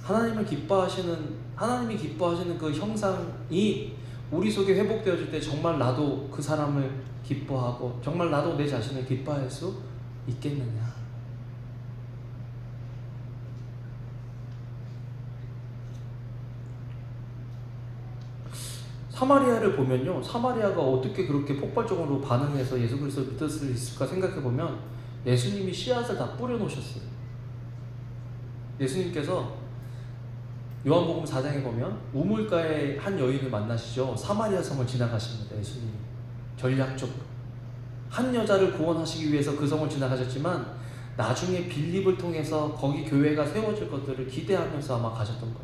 하나님이 기뻐하시는 그 형상이 우리 속에 회복되어질 때 정말 나도 그 사람을 기뻐하고 정말 나도 내 자신을 기뻐할 수 있겠느냐. 사마리아를 보면요, 사마리아가 어떻게 그렇게 폭발적으로 반응해서 예수 그리스도를 믿을 수 있을까 생각해보면 예수님이 씨앗을 다 뿌려놓으셨어요. 예수님께서 요한복음 4장에 보면 우물가에 한 여인을 만나시죠. 사마리아 성을 지나가십니다. 예수님이 전략적으로 한 여자를 구원하시기 위해서 그 성을 지나가셨지만 나중에 빌립을 통해서 거기 교회가 세워질 것들을 기대하면서 아마 가셨던 겁니다.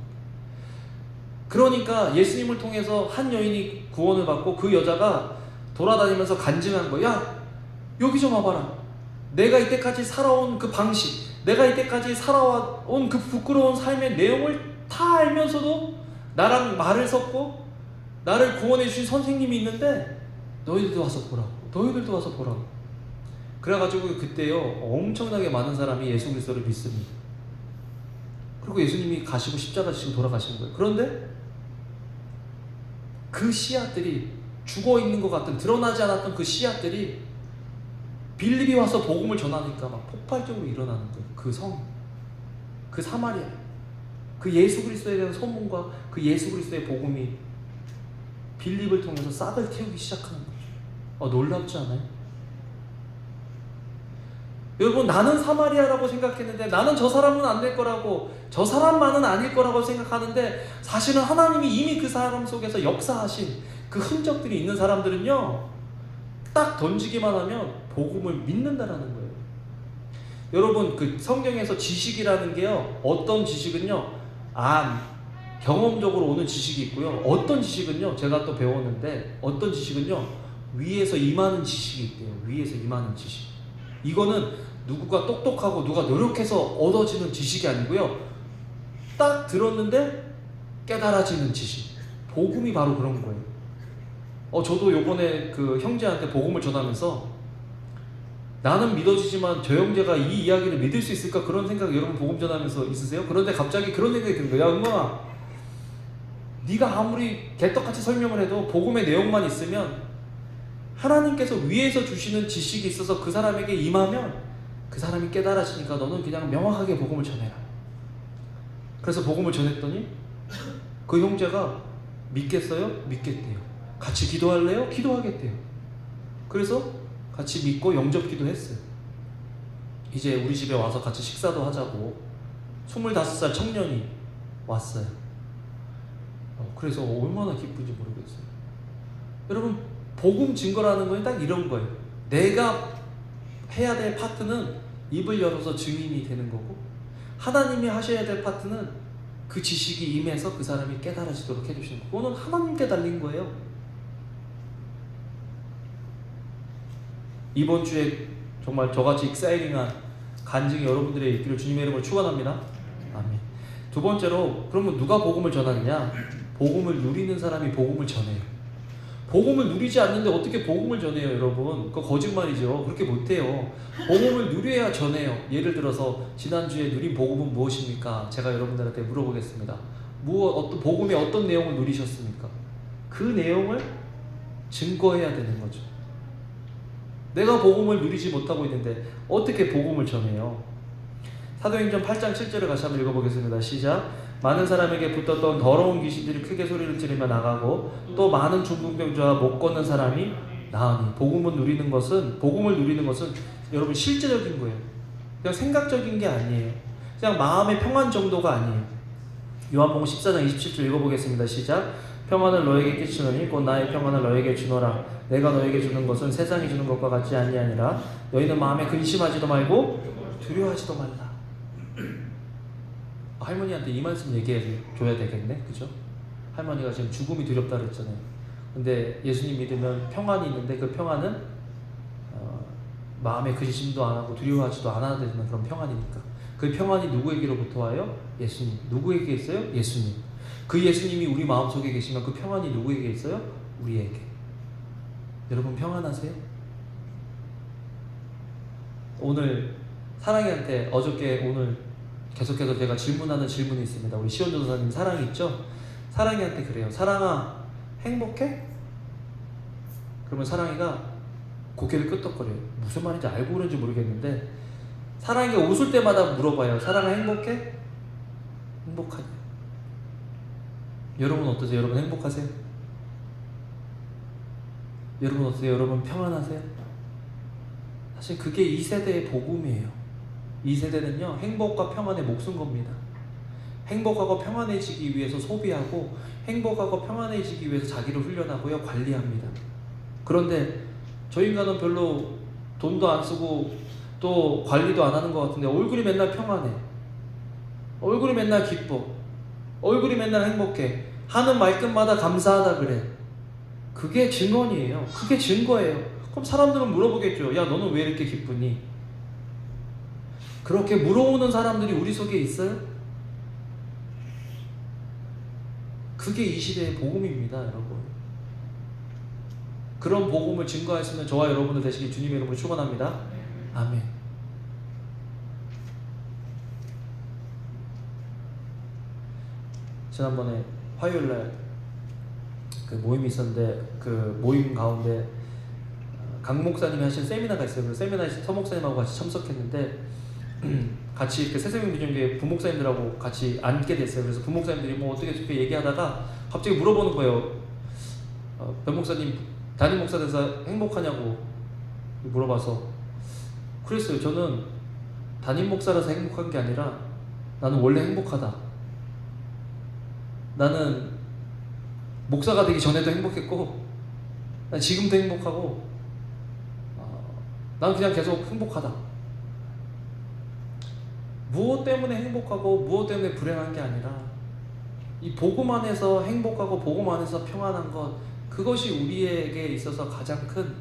그러니까 예수님을 통해서 한 여인이 구원을 받고 그 여자가 돌아다니면서 간증한 거야. 야, 여기 좀 와봐라. 내가 이때까지 살아온 그 방식, 내가 이때까지 살아온 그 부끄러운 삶의 내용을 다 알면서도 나랑 말을 섞고 나를 구원해 주신 선생님이 있는데 너희들도 와서 보라고. 너희들도 와서 보라고. 그래가지고 그때요 엄청나게 많은 사람이 예수 그리스도를 믿습니다. 그리고 예수님이 가시고 십자가 지시고 돌아가시는 거예요. 그런데 그 씨앗들이 죽어있는 것 같은, 드러나지 않았던 그 씨앗들이 빌립이 와서 복음을 전하니까 막 폭발적으로 일어나는 거예요. 그 성, 그 사마리아, 그 예수 그리스도에 대한 소문과 그 예수 그리스도의 복음이 빌립을 통해서 싹을 틔우기 시작하는 거죠. 놀랍지 않아요? 여러분, 나는 사마리아라고 생각했는데, 나는 저 사람은 안 될 거라고, 저 사람만은 아닐 거라고 생각하는데, 사실은 하나님이 이미 그 사람 속에서 역사하신 그 흔적들이 있는 사람들은요, 딱 던지기만 하면 복음을 믿는다라는 거예요. 여러분, 그 성경에서 지식이라는 게요, 어떤 지식은요, 경험적으로 오는 지식이 있고요, 어떤 지식은요, 제가 또 배웠는데, 어떤 지식은요, 위에서 임하는 지식이 있대요. 위에서 임하는 지식. 이거는 누구가 똑똑하고 누가 노력해서 얻어지는 지식이 아니고요, 딱 들었는데 깨달아지는 지식. 복음이 바로 그런 거예요. 저도 요번에 그 형제한테 복음을 전하면서 나는 믿어지지만 저 형제가 이 이야기를 믿을 수 있을까, 그런 생각 여러분 복음 전하면서 있으세요? 그런데 갑자기 그런 생각이 드는 거야. 야 은광아, 네가 아무리 개떡같이 설명을 해도 복음의 내용만 있으면 하나님께서 위에서 주시는 지식이 있어서 그 사람에게 임하면 그 사람이 깨달아지니까 너는 그냥 명확하게 복음을 전해라. 그래서 복음을 전했더니 그 형제가 믿겠어요? 믿겠대요. 같이 기도할래요? 기도하겠대요. 그래서 같이 믿고 영접기도 했어요. 이제 우리 집에 와서 같이 식사도 하자고 25살 청년이 왔어요. 그래서 얼마나 기쁜지 모르겠어요. 여러분, 복음 증거라는 건 딱 이런 거예요. 내가 해야 될 파트는 입을 열어서 증인이 되는 거고, 하나님이 하셔야 될 파트는 그 지식이 임해서 그 사람이 깨달아지도록 해주시는 거고, 그거는 하나님께 달린 거예요. 이번 주에 정말 저같이 익사이링한 간증이 여러분들의 있기를 주님의 이름으로 축원합니다. 아멘. 두 번째로, 그러면 누가 복음을 전하느냐? 복음을 누리는 사람이 복음을 전해요. 복음을 누리지 않는데 어떻게 복음을 전해요, 여러분? 그거 거짓말이죠. 그렇게 못해요. 복음을 누려야 전해요. 예를 들어서 지난주에 누린 복음은 무엇입니까? 제가 여러분들한테 물어보겠습니다. 복음의 어떤 내용을 누리셨습니까? 그 내용을 증거해야 되는 거죠. 내가 복음을 누리지 못하고 있는데 어떻게 복음을 전해요? 사도행전 8장 7절을 같이 한번 읽어보겠습니다. 시작. 많은 사람에게 붙었던 더러운 귀신들이 크게 소리를 지르며 나가고 또 많은 중풍병자와 못 걷는 사람이 나으니. 복음을 누리는 것은 여러분 실제적인 거예요. 그냥 생각적인 게 아니에요. 그냥 마음의 평안 정도가 아니에요. 요한복음 14장 27절 읽어보겠습니다. 시작. 평안을 너에게 끼치노니 곧 나의 평안을 너에게 주노라. 내가 너에게 주는 것은 세상이 주는 것과 같지 아니하니라. 너희는 마음에 근심하지도 말고 두려워하지도 말라. 할머니한테 이 말씀 얘기해 줘야 되겠네, 그죠? 할머니가 지금 죽음이 두렵다 그랬잖아요. 근데 예수님 믿으면 평안이 있는데 그 평안은 마음에 근심도 안 하고 두려워하지도 않아야 되는 그런 평안이니까. 그 평안이 누구에게로부터 와요? 예수님. 누구에게 있어요? 예수님. 그 예수님이 우리 마음속에 계시면 그 평안이 누구에게 있어요? 우리에게. 여러분 평안하세요? 오늘 사랑이한테 오늘 계속해서 제가 질문하는 질문이 있습니다. 우리 시원 전도사님 사랑이 있죠? 사랑이한테 그래요. 사랑아, 행복해? 그러면 사랑이가 고개를 끄덕거려요. 무슨 말인지 알고 그런지 모르겠는데 사랑이가 웃을 때마다 물어봐요. 사랑아 행복해? 행복하냐? 여러분 어떠세요? 여러분 행복하세요? 여러분 어떠세요? 여러분 평안하세요? 사실 그게 이 세대의 복음이에요. 이 세대는요, 행복과 평안에 목숨 겁니다. 행복하고 평안해지기 위해서 소비하고 행복하고 평안해지기 위해서 자기를 훈련하고요, 관리합니다. 그런데 저 인간은 별로 돈도 안 쓰고 또 관리도 안 하는 것 같은데 얼굴이 맨날 평안해, 얼굴이 맨날 기뻐, 얼굴이 맨날 행복해, 하는 말끝마다 감사하다 그래. 그게 증언이에요. 그게 증거예요. 그럼 사람들은 물어보겠죠. 야, 너는 왜 이렇게 기쁘니? 그렇게 물어오는 사람들이 우리 속에 있어요? 그게 이 시대의 복음입니다, 여러분. 그런 복음을 증거할 수 있는 저와 여러분들 되시길 주님의 이름으로 축원합니다. 아멘. 지난번에 화요일날 그 모임이 있었는데 그 모임 가운데 강 목사님이 하신 세미나가 있어요. 그 세미나에 서 목사님하고 같이 참석했는데 같이 그 새생명 비전교회 부목사님들하고 같이 앉게 됐어요. 그래서 부목사님들이 뭐 어떻게 얘기하다가 갑자기 물어보는 거예요. 변 목사님 담임 목사 돼서 행복하냐고 물어봐서 그랬어요. 저는 담임 목사라서 행복한 게 아니라 나는 원래 행복하다. 나는 목사가 되기 전에도 행복했고 난 지금도 행복하고 난 그냥 계속 행복하다. 무엇 때문에 행복하고 무엇 때문에 불행한 게 아니라 이 복음 안에서 행복하고 복음 안에서 평안한 것, 그것이 우리에게 있어서 가장 큰,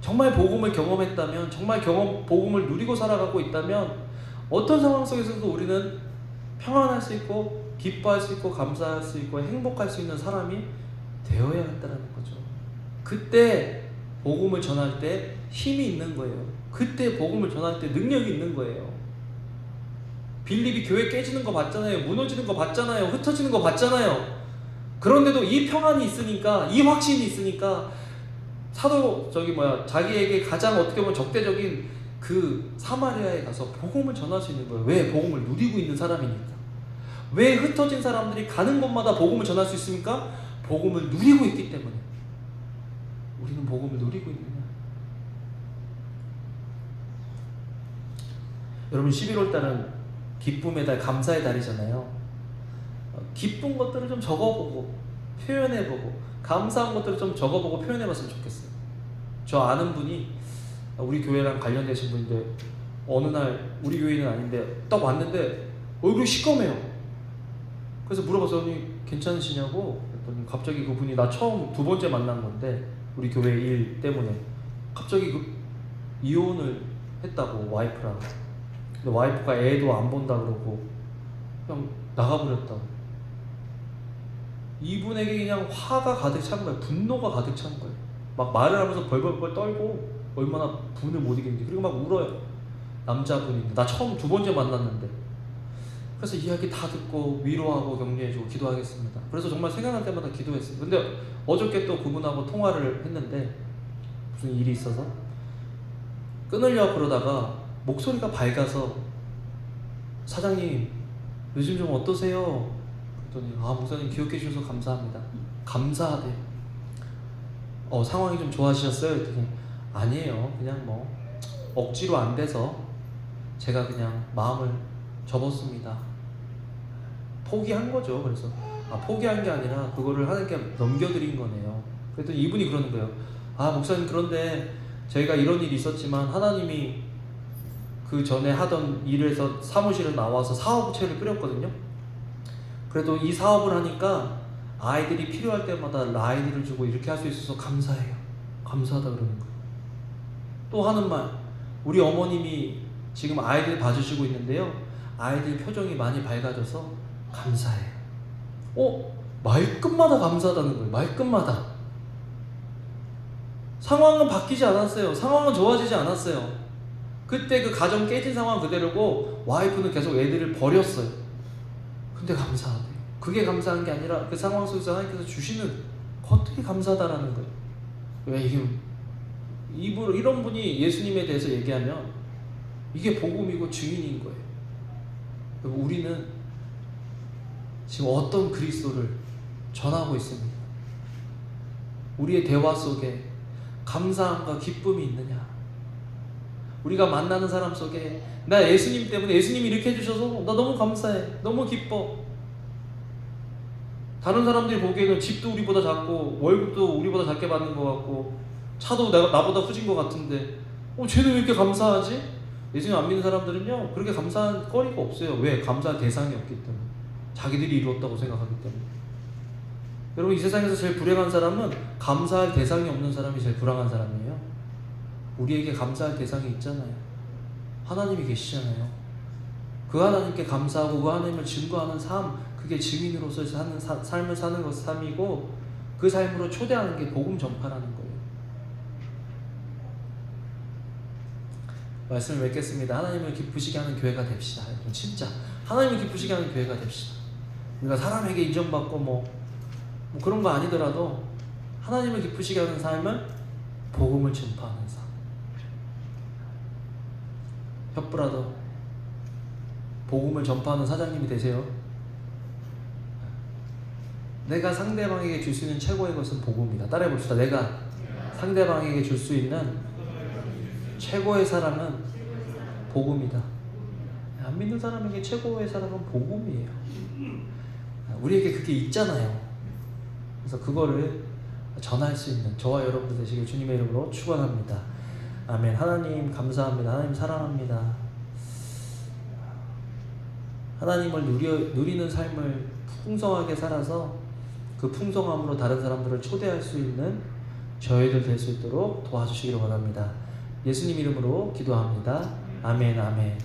정말 복음을 경험했다면, 정말 복음을 누리고 살아가고 있다면 어떤 상황 속에서도 우리는 평안할 수 있고 기뻐할 수 있고 감사할 수 있고 행복할 수 있는 사람이 되어야겠다는 거죠. 그때 복음을 전할 때 힘이 있는 거예요. 그때 복음을 전할 때 능력이 있는 거예요. 빌립이 교회 깨지는 거 봤잖아요. 무너지는 거 봤잖아요. 흩어지는 거 봤잖아요. 그런데도 이 평안이 있으니까, 이 확신이 있으니까 사도 자기에게 가장 어떻게 보면 적대적인 그 사마리아에 가서 복음을 전할 수 있는 거예요. 왜? 복음을 누리고 있는 사람이니까. 왜 흩어진 사람들이 가는 곳마다 복음을 전할 수 있습니까? 복음을 누리고 있기 때문에. 우리는 복음을 누리고 있느냐? 여러분 11월 달은 기쁨의 달, 감사의 달이잖아요. 기쁜 것들을 좀 적어보고 표현해보고 감사한 것들을 좀 적어보고 표현해봤으면 좋겠어요. 저 아는 분이 우리 교회랑 관련되신 분인데 어느 날 우리 교회는 아닌데 딱 왔는데 얼굴이 시꺼매요. 그래서 물어봤더니 괜찮으시냐고 그랬더니 갑자기 그분이 나 처음 2번째 만난 건데 우리 교회 일 때문에 갑자기 이혼을 했다고, 와이프랑. 근데 와이프가 애도 안 본다 그러고 그냥 나가버렸다고. 이분에게 그냥 화가 가득 찬 거예요. 분노가 가득 찬 거예요. 막 말을 하면서 벌벌벌 떨고 얼마나 분을 못 이기는지. 그리고 막 울어요. 남자분인데 나 처음 2번째 만났는데. 그래서 이야기 다 듣고 위로하고 격려해주고 기도하겠습니다. 그래서 정말 생각날 때마다 기도했어요. 근데 어저께 또 그분하고 통화를 했는데 무슨 일이 있어서 끊으려고 그러다가 목소리가 밝아서 사장님 요즘 좀 어떠세요? 그랬더니 목사님 기억해 주셔서 감사합니다. 감사하대. 상황이 좀 좋아지셨어요? 그랬더니 아니에요. 그냥 뭐 억지로 안 돼서 제가 그냥 마음을 접었습니다. 포기한 거죠. 그래서 포기한 게 아니라 그거를 하나님께 넘겨드린 거네요. 그랬더니 이분이 그러는 거예요. 목사님 그런데 저희가 이런 일이 있었지만 하나님이 그 전에 하던 일에서 사무실에 나와서 사업체를 꾸렸거든요. 그래도 이 사업을 하니까 아이들이 필요할 때마다 라이드를 주고 이렇게 할 수 있어서 감사해요. 감사하다 그러는 거예요. 또 하는 말, 우리 어머님이 지금 아이들 봐주시고 있는데요. 아이들 표정이 많이 밝아져서 감사해요. 말끝마다 감사하다는 거예요. 말끝마다. 상황은 바뀌지 않았어요. 상황은 좋아지지 않았어요. 그때 그 가정 깨진 상황 그대로고 와이프는 계속 애들을 버렸어요. 근데 감사하대요. 그게 감사한 게 아니라 그 상황 속에서 하나님께서 주시는 것들이 감사하다라는 거예요. 왜 이런 분이 예수님에 대해서 얘기하면 이게 복음이고 증인인 거예요. 우리는 지금 어떤 그리스도를 전하고 있습니다. 우리의 대화 속에 감사함과 기쁨이 있느냐? 우리가 만나는 사람 속에 나 예수님 때문에, 예수님이 이렇게 해주셔서 나 너무 감사해, 너무 기뻐. 다른 사람들이 보기에는 집도 우리보다 작고 월급도 우리보다 작게 받는 것 같고 차도 나보다 후진 것 같은데 쟤는 왜 이렇게 감사하지? 예수님 안 믿는 사람들은요 그렇게 감사한 거리가 없어요. 왜? 감사할 대상이 없기 때문에. 자기들이 이루었다고 생각하기 때문에. 여러분 이 세상에서 제일 불행한 사람은 감사할 대상이 없는 사람이 제일 불행한 사람이에요. 우리에게 감사할 대상이 있잖아요. 하나님이 계시잖아요. 그 하나님께 감사하고 그 하나님을 증거하는 삶, 그게 증인으로서 사는 삶을 사는 것 삶이고 그 삶으로 초대하는 게 복음 전파라는 거예요. 말씀을 맺겠습니다. 하나님을 기쁘시게 하는 교회가 됩시다. 여러분 진짜 하나님을 기쁘시게 하는 교회가 됩시다. 우리가 사람에게 인정받고 뭐 그런 거 아니더라도 하나님을 기쁘시게 하는 삶은 복음을 전파하는 삶. 협브라더 복음을 전파하는 사장님이 되세요. 내가 상대방에게 줄 수 있는 최고의 것은 복음이다. 따라해 봅시다. 내가 상대방에게 줄 수 있는 최고의 사랑은 복음이다. 안 믿는 사람에게 최고의 사랑은 복음이에요. 우리에게 그게 있잖아요. 그래서 그거를 전할 수 있는 저와 여러분들 되시길 주님의 이름으로 축원합니다. 아멘. 하나님 감사합니다. 하나님 사랑합니다. 하나님을 누리는 삶을 풍성하게 살아서 그 풍성함으로 다른 사람들을 초대할 수 있는 저희들 될 수 있도록 도와주시기를 원합니다. 예수님 이름으로 기도합니다. 아멘. 아멘.